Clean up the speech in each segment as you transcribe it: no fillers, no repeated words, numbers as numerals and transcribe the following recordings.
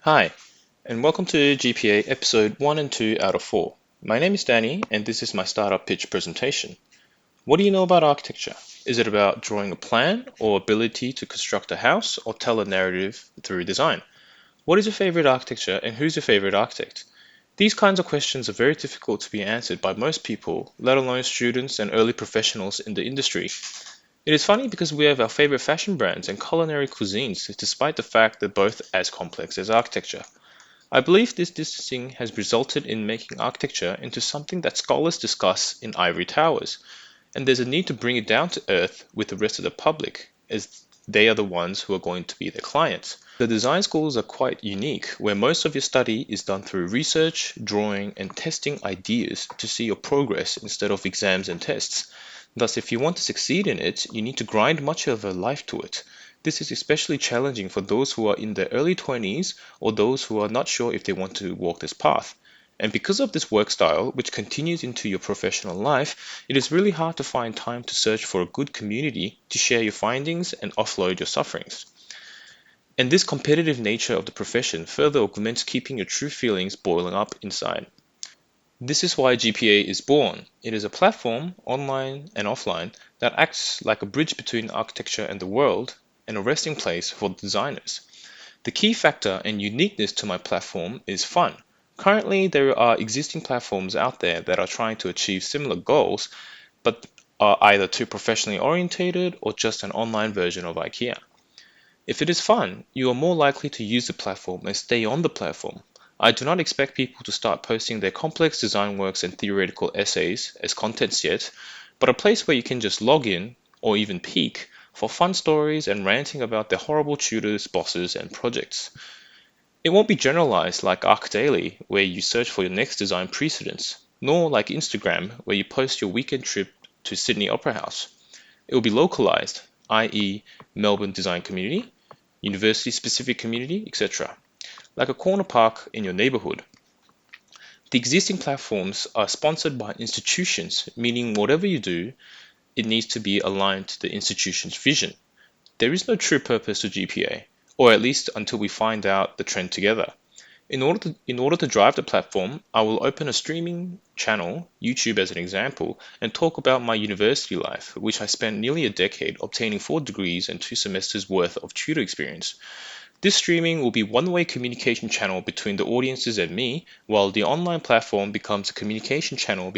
Hi, and welcome to GPA episode 1 and 2 out of 4. My name is Danny, and this is my startup pitch presentation. What do you know about architecture? Is it about drawing a plan, or ability to construct a house, or tell a narrative through design? What is your favorite architecture, and who's your favorite architect? These kinds of questions are very difficult to be answered by most people, let alone students and early professionals in the industry. It is funny because we have our favorite fashion brands and culinary cuisines, despite the fact they're both as complex as architecture. I believe this distancing has resulted in making architecture into something that scholars discuss in ivory towers, and there's a need to bring it down to earth with the rest of the public, as they are the ones who are going to be their clients. The design schools are quite unique, where most of your study is done through research, drawing, and testing ideas to see your progress instead of exams and tests. Thus, if you want to succeed in it, you need to grind much of a life to it. This is especially challenging for those who are in their early 20s or those who are not sure if they want to walk this path. And because of this work style, which continues into your professional life, it is really hard to find time to search for a good community to share your findings and offload your sufferings. And this competitive nature of the profession further augments keeping your true feelings boiling up inside. This is why GPA is born. It is a platform, online and offline, that acts like a bridge between architecture and the world and a resting place for designers. The key factor and uniqueness to my platform is fun. Currently, there are existing platforms out there that are trying to achieve similar goals, but are either too professionally orientated or just an online version of IKEA. If it is fun, you are more likely to use the platform and stay on the platform. I do not expect people to start posting their complex design works and theoretical essays as contents yet, but a place where you can just log in, or even peek, for fun stories and ranting about their horrible tutors, bosses, and projects. It won't be generalized like ArcDaily, where you search for your next design precedents, nor like Instagram, where you post your weekend trip to Sydney Opera House. It will be localized, i.e., Melbourne Design Community, university specific community, etc., like a corner park in your neighborhood. The existing platforms are sponsored by institutions, meaning whatever you do, it needs to be aligned to the institution's vision. There is no true purpose to GPA, or at least until we find out the trend together. In order to drive the platform, I will open a streaming channel, YouTube as an example, and talk about my university life, which I spent nearly a decade obtaining 4 degrees and 2 semesters worth of tutor experience. This streaming will be one-way communication channel between the audiences and me, while the online platform becomes a communication channel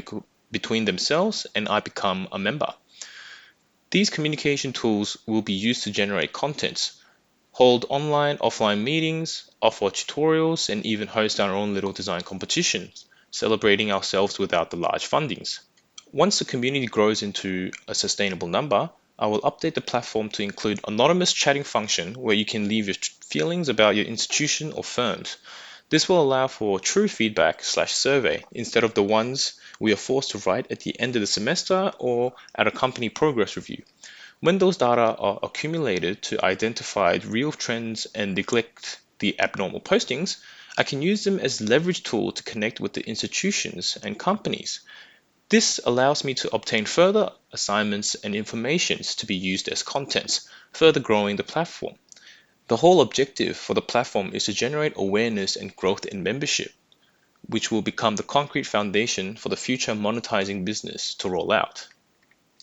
between themselves and I become a member. These communication tools will be used to generate contents, hold online, offline meetings, offer tutorials, and even host our own little design competitions, celebrating ourselves without the large fundings. Once the community grows into a sustainable number, I will update the platform to include anonymous chatting function where you can leave your feelings about your institution or firms. This will allow for true feedback/survey instead of the ones we are forced to write at the end of the semester or at a company progress review. When those data are accumulated to identify real trends and neglect the abnormal postings, I can use them as leverage tool to connect with the institutions and companies. This allows me to obtain further assignments and informations to be used as contents, further growing the platform. The whole objective for the platform is to generate awareness and growth in membership, which will become the concrete foundation for the future monetizing business to roll out.